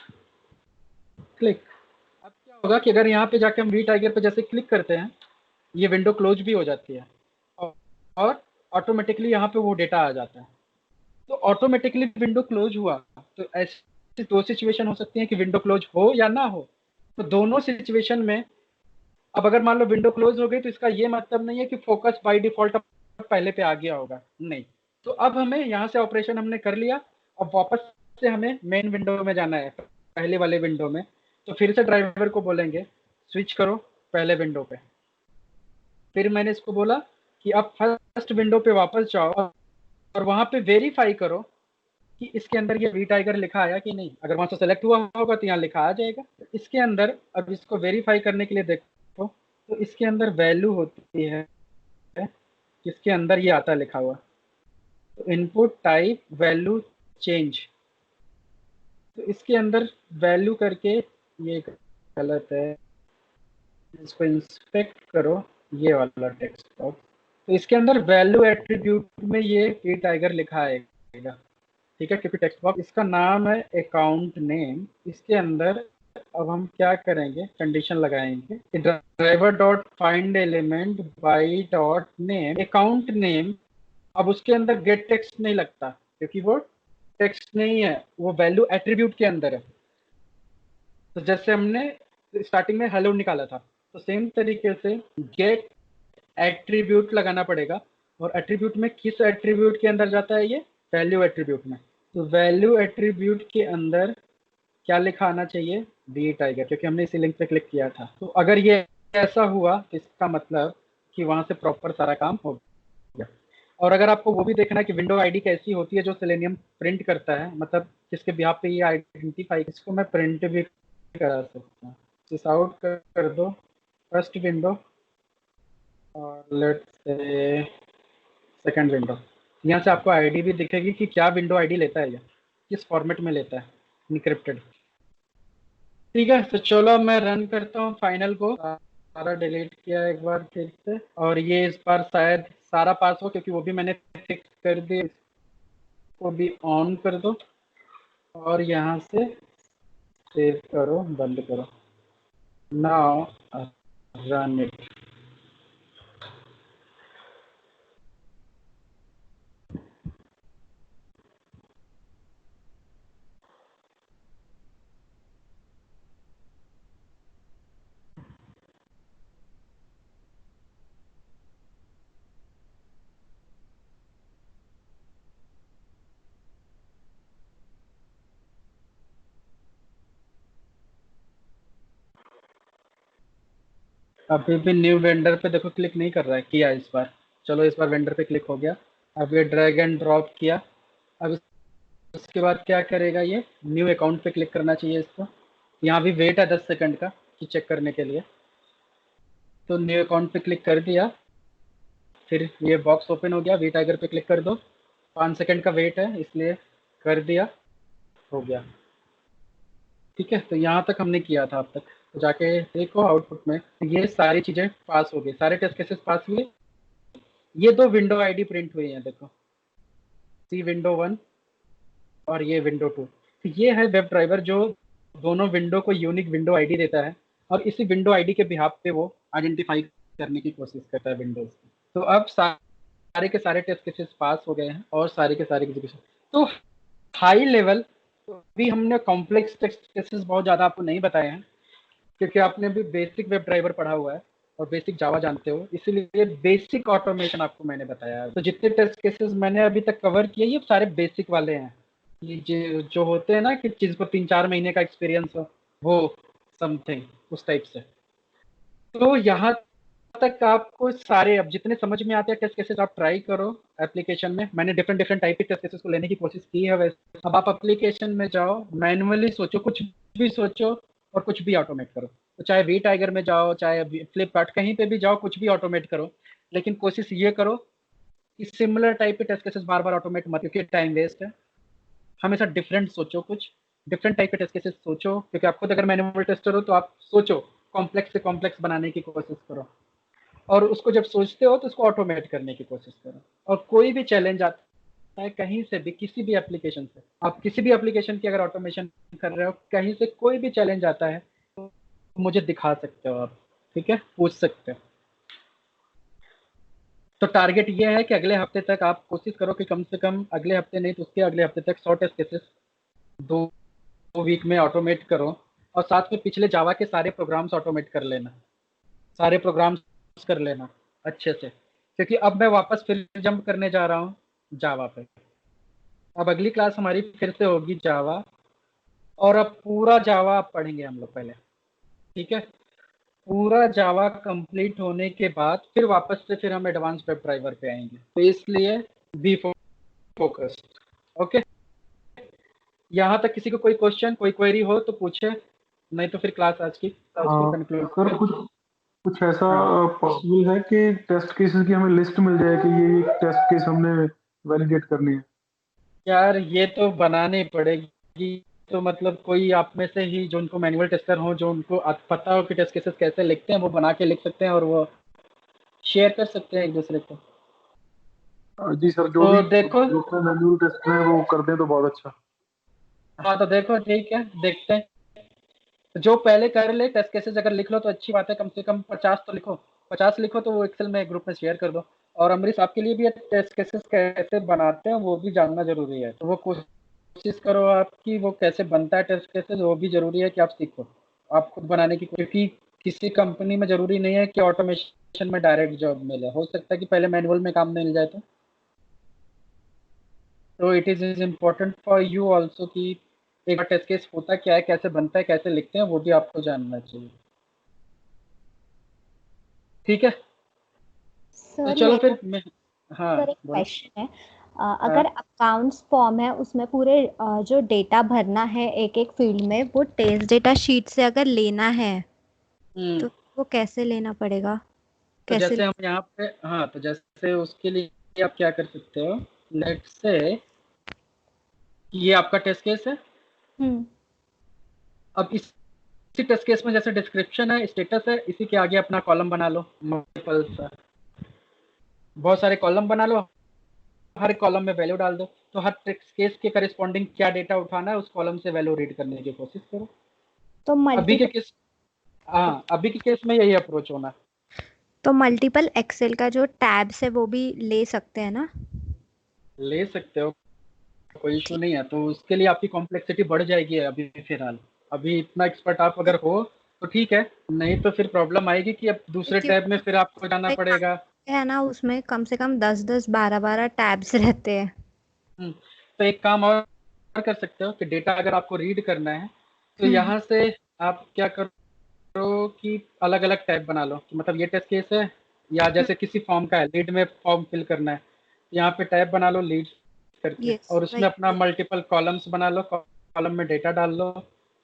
क्लिक। अब क्या होगा कि अगर यहाँ पे जाके हम वी टाइगर पे जैसे क्लिक करते हैं ये विंडो क्लोज भी हो जाती है, और ऑटोमेटिकली यहाँ पे वो डेटा आ जाता है। तो ऑटोमेटिकली विंडो क्लोज हुआ, तो ऐसी दो सिचुएशन हो सकती है कि विंडो क्लोज हो या ना हो। तो दोनों सिचुएशन में अब अगर मान लो विंडो क्लोज हो गई तो इसका ये मतलब नहीं है कि फोकस बाय डिफॉल्ट पहले पे आ गया होगा, नहीं। तो अब हमें यहाँ से ऑपरेशन हमने कर लिया, अब वापस से हमें मेन विंडो में जाना है, पहले वाले विंडो में। तो फिर से ड्राइवर को बोलेंगे स्विच करो पहले विंडो पे। फिर मैंने इसको बोला कि अब फर्स्ट विंडो पे वापस जाओ और वहां पे वेरीफाई करो कि इसके अंदर ये वी टाइगर लिखा आया कि नहीं। अगर वहां से सेलेक्ट हुआ होगा तो यहाँ लिखा आ जाएगा। इसके अंदर अब इसको वेरीफाई करने के लिए देखो तो इसके अंदर वैल्यू होती है, इसके अंदर ये आता है लिखा हुआ, तो इनपुट टाइप वैल्यू चेंज। तो इसके अंदर वैल्यू करके ये गलत है, इसको इंस्पेक्ट करो, ये वाला टेक्स्ट बॉक्स। तो इसके अंदर वैल्यू एट्रीब्यूट में ये वी टाइगर लिखा आएगा, ठीक है, क्योंकि टेक्स्ट बॉक्स इसका नाम है अकाउंट नेम, इसके अंदर अब हम क्या करेंगे, कंडीशन लगाएंगे कि driver dot find element by dot name account name. अब उसके अंदर गेट टेक्स्ट नहीं लगता क्योंकि वो टेक्स्ट नहीं है, वो वैल्यू एट्रीब्यूट के अंदर है। तो जैसे हमने स्टार्टिंग में हेलो निकाला था, तो सेम तरीके से गेट एट्रीब्यूट लगाना पड़ेगा। और एट्रीब्यूट में किस एट्रीब्यूट के अंदर जाता है, ये वैल्यू एट्रीब्यूट में। तो वैल्यू एट्रीब्यूट के अंदर क्या लिखा आना चाहिए, डी टाइगर, क्योंकि हमने इसी लिंक पे क्लिक किया था। तो अगर ये ऐसा हुआ तो इसका मतलब कि वहां से प्रॉपर सारा काम हो गया। और अगर आपको वो भी देखना है कि विंडो आईडी कैसी होती है जो सेलेनियम प्रिंट करता है, मतलब जिसके बिहाफ पे ये आइडेंटिफाई, इसको मैं प्रिंट भी करा सकता हूँ। दिस आउट कर दो फर्स्ट विंडो और लेट्स से सेकंड विंडो। यहाँ से आपको आईडी भी दिखेगी कि क्या विंडो आईडी लेता है, या किस फॉर्मेट में लेता है, इनक्रिप्टेड। ठीक है, तो चलो मैं रन करता हूँ फाइनल को। सारा डिलीट किया एक बार फिर से, और ये इस बार शायद सारा पास हो, क्योंकि वो भी मैंने फिक्स कर दिया। इसको भी ऑन कर दो और यहाँ से सेव करो, बंद करो। Now run it. अभी भी न्यू वेंडर पे देखो क्लिक नहीं कर रहा है, किया इस बार। चलो इस बार वेंडर पे क्लिक हो गया। अब ये ड्रैग एंड ड्रॉप किया। अब उसके बाद क्या करेगा, ये न्यू अकाउंट पे क्लिक करना चाहिए इसको। यहाँ भी वेट है 10 सेकंड का कि चेक करने के लिए। तो न्यू अकाउंट पे क्लिक कर दिया, फिर ये बॉक्स ओपन हो गया। वी टाइगर पे क्लिक कर दो, 5 सेकंड का वेट है इसलिए कर दिया, हो गया। ठीक है, तो यहाँ तक हमने किया था अब तक। तो जाके देखो आउटपुट में ये सारी चीजें पास हो गई, सारे टेस्ट केसेस पास हुए। ये दो विंडो आईडी प्रिंट हुई है, देखो सी विंडो 1 और ये विंडो 2। तो ये है वेब ड्राइवर जो दोनों विंडो को यूनिक विंडो आईडी देता है, और इसी विंडो आईडी के बिहाफ पे वो आइडेंटिफाई करने की कोशिश करता है विंडोज। तो अब सारे के सारे टेस्ट केसेस पास हो गए हैं और सारे के सारे एग्जीक्यूशन। तो हाई लेवल भी हमने कॉम्प्लेक्स टेस्ट केसेस बहुत ज़्यादा आपको नहीं बताए हैं, क्योंकि आपने भी बेसिक वेब ड्राइवर पढ़ा हुआ है और बेसिक जावा जानते हो, इसीलिए बेसिक ऑटोमेशन आपको मैंने बताया है। तो जितने टेस्ट केसेस मैंने अभी तक कवर किए ये सारे बेसिक वाले हैं। ये जो होते हैं ना कि जिसको 3-4 महीने का एक्सपीरियंस हो, वो समथिंग उस टाइप से। तो यहाँ तक आपको सारे अब जितने समझ में आते हैं टेस्ट केसेस आप ट्राई करो एप्लीकेशन में। मैंने डिफरेंट डिफरेंट टाइप के टेस्ट केसेस को लेने की कोशिश की है वैसे। अब आप एप्लीकेशन में जाओ, मैनुअली सोचो, कुछ भी सोचो और कुछ भी ऑटोमेट करो। तो चाहे वी टाइगर में जाओ, चाहे फ्लिपकार्ट, कहीं पे भी जाओ, कुछ भी ऑटोमेट करो। लेकिन कोशिश ये करो कि सिमिलर टाइप के टेस्ट केसेस बार बार ऑटोमेट मत, क्योंकि टाइम वेस्ट है। हमेशा डिफरेंट सोचो, कुछ डिफरेंट टाइप के टेस्ट केसेस सोचो, क्योंकि आप खुद अगर मैनुअल टेस्टर हो तो आप सोचो, कॉम्प्लेक्स से कॉम्प्लेक्स बनाने की कोशिश करो। और उसको जब सोचते हो तो उसको ऑटोमेट करने की कोशिश करो। और कोई भी चैलेंज आता है कहीं से भी, किसी भी एप्लीकेशन से, आप किसी भी एप्लीकेशन की अगर ऑटोमेशन कर रहे हो, कहीं से कोई भी चैलेंज आता है तो मुझे दिखा सकते हो आप, ठीक है, पूछ सकते हो। तो टारगेट ये है कि अगले हफ्ते तक आप कोशिश करो कि कम से कम अगले हफ्ते नहीं तो उसके अगले हफ्ते तक 100 टेस्ट केसेस 2 वीक में ऑटोमेट करो। और साथ में पिछले जावा के सारे प्रोग्राम्स ऑटोमेट कर लेना, सारे प्रोग्राम्स कर लेना अच्छे से, क्योंकि अब मैं वापस फिर जंप करने जा रहा हूँ जावा पे। अब अगली क्लास हमारी फिर से होगी जावा, और अब पूरा जावा पढ़ेंगे हम लोग पहले, ठीक है। पूरा जावा कंप्लीट होने के बाद फिर वापस से फिर हम एडवांस वेब ड्राइवर पे आएंगे। तो इसलिए बी फोकस्ड, ओके। यहाँ तक किसी को कोई क्वेश्चन, कोई क्वेरी हो तो पूछे, नहीं तो फिर क्लास आज की इसको कंक्लूड सर कुछ कुछ ऐसा हाँ। पॉसिबल है कि टेस्ट केसेस की हमें लिस्ट मिल जाए कि ये टेस्ट केस हमने वैलिडेट करनी है? यार ये तो बनानी पड़ेगी। तो मतलब कोई आप में से ही जो उनको मैनुअल टेस्टर हो, जो उनको पता हो कि टेस्ट केसेस कैसे लिखते हैं, वो बना के लिख सकते हैं और वो शेयर कर सकते हैं एक दूसरे को। जी सर, जो भी तो देखो, ग्रुप में मैनुअल टेस्ट है वो कर दें तो बहुत अच्छा। हाँ तो देखो ठीक है, देखते हैं। तो जो पहले कर ले टेस्ट केसेस अगर लिख लो तो अच्छी बात है, कम से कम 50 तो लिखो, 50 लिखो तो वो एक्सेल में ग्रुप में शेयर कर दो। और अमरीश आपके लिए भी टेस्ट केसेस कैसे बनाते हैं वो भी जानना जरूरी है, तो वो कोशिश करो आपकी वो कैसे बनता है टेस्ट केसेस, वो भी जरूरी है कि आप सीखो, आप खुद बनाने की, क्योंकि किसी कंपनी में जरूरी नहीं है कि ऑटोमेशन में डायरेक्ट जॉब मिले, हो सकता है कि पहले मैनुअल में काम मिल जाए। तो it is important for you also कि एक बार टेस्ट केस होता क्या है, कैसे बनता है, कैसे लिखते हैं, वो भी आपको जानना चाहिए। ठीक है, तो सर चलो मेरा फिर मैं, हाँ सर एक बोलो। क्वेश्चन है। हाँ अगर अकाउंट्स फॉर्म है उसमें पूरे जो डेटा भरना है एक एक फील्ड में, वो टेस्ट डेटा शीट से अगर लेना है हम्म, तो वो कैसे लेना पड़ेगा? तो कैसे? जैसे हम यहाँ पे, हाँ तो जैसे उसके लिए आप क्या कर सकते हो, लेट से ये आपका टेस्ट केस है। हम्म। अब इसी टेस्ट केस में जैसे डिस्क्रिप्शन है, स्टेटस है, इसी के आगे अपना कॉलम बना लो, मल्टीपल सा, बहुत सारे कॉलम बना लो, हर कॉलम में वैल्यू डाल दो। तो हर टेक्स्ट केस के करस्पॉन्डिंग क्या डेटा उठाना है उस कॉलम से वैल्यू रीड करने की कोशिश करो। तो अभी के मल्टीपल केस, हाँ अभी के केस में यही अप्रोच होना। तो मल्टीपल एक्सेल का जो टैब्स है वो भी ले सकते हैं ना? ले सकते हो, कोई इशू ठीक। नहीं है, तो उसके लिए आपकी कॉम्प्लेक्सिटी बढ़ जाएगी अभी फिलहाल। अभी इतना एक्सपर्ट आप अगर हो तो ठीक है, नहीं तो फिर प्रॉब्लम आएगी कि अब दूसरे क्योंकि टैब में फिर आपको जाना पड़ेगा। है ना, उसमें कम से कम 10-10 12-12 टैब्स रहते हैं। तो एक काम और कर सकते हो कि डेटा अगर आपको रीड करना है तो हम्म। यहाँ से आप क्या करो कि अलग अलग टैब बना लो, कि मतलब ये टेस्ट केस है, या जैसे किसी फॉर्म का है, लीड में फॉर्म फिल करना है, यहाँ पे टैब बना लो लीड करके, यस और उसमें अपना वही। मल्टीपल कॉलम्स बना लो, कॉलम में डेटा डाल लो।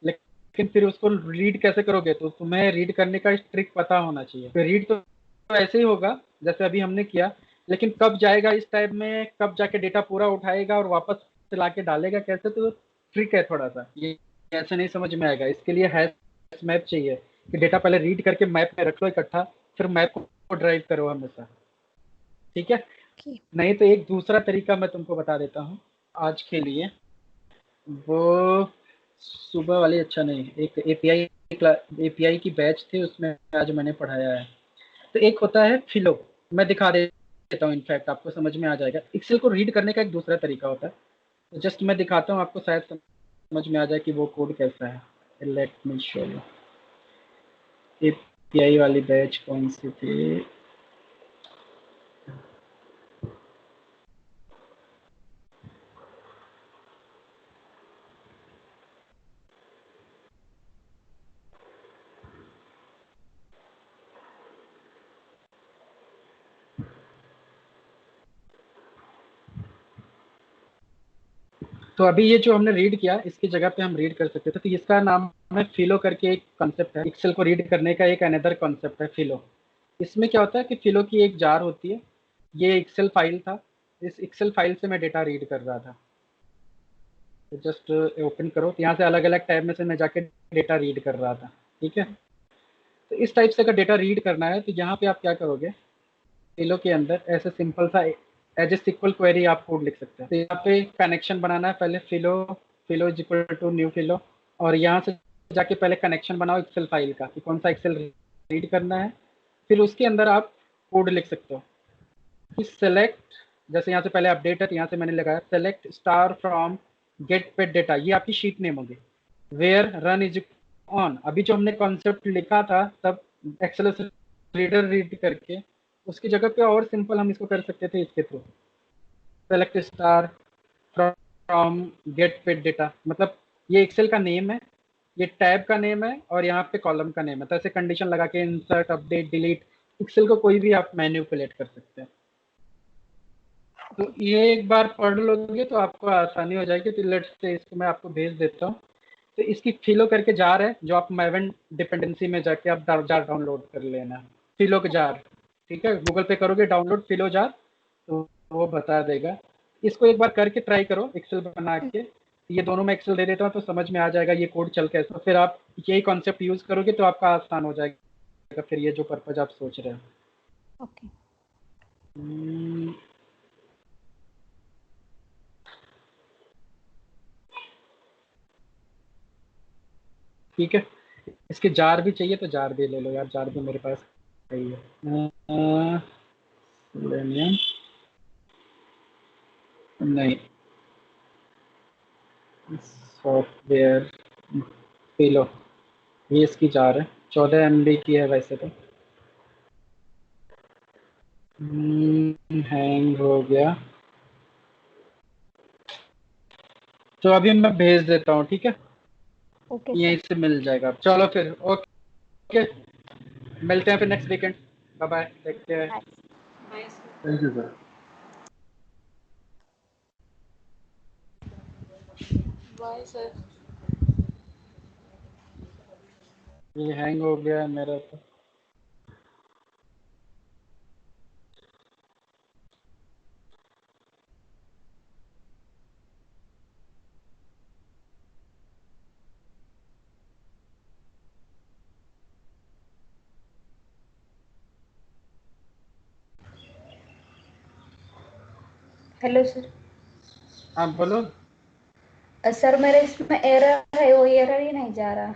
लेकिन फिर उसको रीड कैसे करोगे, तो तुम्हें रीड करने का ट्रिक पता होना चाहिए। तो रीड तो ऐसे ही होगा जैसे अभी हमने किया, लेकिन कब जाएगा इस टाइप में, कब जाके डेटा पूरा उठाएगा और वापस ला के डालेगा कैसे, तो ट्रिक है थोड़ा सा, ये ऐसे नहीं समझ में आएगा। इसके लिए हैश मैप चाहिए कि डेटा पहले रीड करके मैप में रख लो इकट्ठा, फिर मैप को ड्राइव करो हमेशा। ठीक है, Okay. नहीं तो एक दूसरा तरीका मैं तुमको बता देता हूँ आज के लिए, वो सुबह वाली अच्छा नहीं, एक एपीआई की बैच थी उसमें आज मैंने पढ़ाया है। तो एक होता है फिलो, मैं दिखा देता हूँ, इनफैक्ट आपको समझ में आ जाएगा। एक्सेल को रीड करने का एक दूसरा तरीका होता है, तो जस्ट मैं दिखाता हूँ आपको, शायद समझ में आ जाए कि वो कोड कैसा है। Let me show you, API वाली बैच कौन सी थी। तो अभी ये जो हमने रीड किया इसकी जगह पे हम रीड कर सकते थे, तो इसका नाम है फिलो करके एक कंसेप्ट है, एक्सेल को रीड करने का एक अनदर कंसेप्ट है फिलो। इसमें क्या होता है कि फिलो की एक जार होती है, ये एक्सेल फाइल था, इस एक्सेल फाइल से मैं डेटा रीड कर रहा था। तो जस्ट ओपन करो, तो यहाँ से अलग अलग टैब में से मैं जाके डेटा रीड कर रहा था। ठीक है, तो इस टाइप से अगर डेटा रीड करना है तो यहाँ पे आप क्या करोगे, फिलो के अंदर ऐसे सिंपल सा एज ए सिक्वल क्वेरी आप कोड लिख सकते हैं। तो यहाँ पे कनेक्शन बनाना है, पहले फिलो, फिलो इज इक्वल टू न्यू फिलो, और यहाँ से जाके पहले कनेक्शन बनाओ एक्सेल फाइल का कि कौन सा एक्सेल रीड करना है। फिर उसके अंदर आप कोड लिख सकते हो कि सेलेक्ट, जैसे यहाँ से पहले अपडेट है तो यहाँ से मैंने लगाया select star from get paid data, ये आपकी शीट नेम होगी। वेयर रन इज ऑन, अभी जो हमने कॉन्सेप्ट लिखा था तब एक्सेल रीडर रीड करके, उसकी जगह पे और सिंपल हम इसको कर सकते थे इसके through, select star from get paid data, मतलब ये एक्सेल का नेम है, ये टैब का नेम है, और यहाँ पे कॉलम का नेम है। तो ऐसे कंडीशन लगा के इंसर्ट अपडेट डिलीट, एक्सेल को कोई भी आप मैन्युपुलेट कर सकते हैं। तो ये एक बार पढ़ लोगे तो आपको आसानी हो जाएगी। तो लेट्स से इसको मैं आपको भेज देता हूँ, तो इसकी फिलो करके जार है जो आप मैवन डिपेंडेंसी में जाके आप जार डाउनलोड कर लेना, फिलो के जार। ठीक है, गूगल पे करोगे डाउनलोड फिलो जार, तो वो बता देगा। इसको एक बार करके ट्राई करो एक्सेल बना के, ये दोनों में एक्सेल दे देता हूँ तो समझ में आ जाएगा ये कोड चल कैसे, फिर आप यही कॉन्सेप्ट यूज करोगे तो आपका आसान हो जाएगा फिर ये जो पर्पज आप सोच रहे हो। ओके। हम्म, ठीक है, इसके जार भी चाहिए तो जार भी ले लो यार, जार भी मेरे पास सही है। सेलेनियम नहीं, सॉफ्टवेयर पी लो, ये इसकी जार है, 14 MB की है वैसे तो। हैंग हो गया, तो अभी मैं भेज देता हूँ, ठीक है, ओके यहीं सर। से मिल जाएगा। चलो फिर, ओके, मिलते हैं फिर next weekend. Bye bye, take care. Bye sir. Thank you sir. Bye sir. ये हैंग हो गया है मेरा तो। Hello sir. हाँ बोलो। सर मेरे इसमें एरर है, वो एरर ही नहीं जा रहा।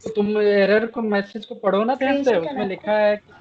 तो तुम एरर को, मैसेज को पढ़ो ना ध्यान से, स्क्रीनशॉट है उसमें ना? लिखा है कि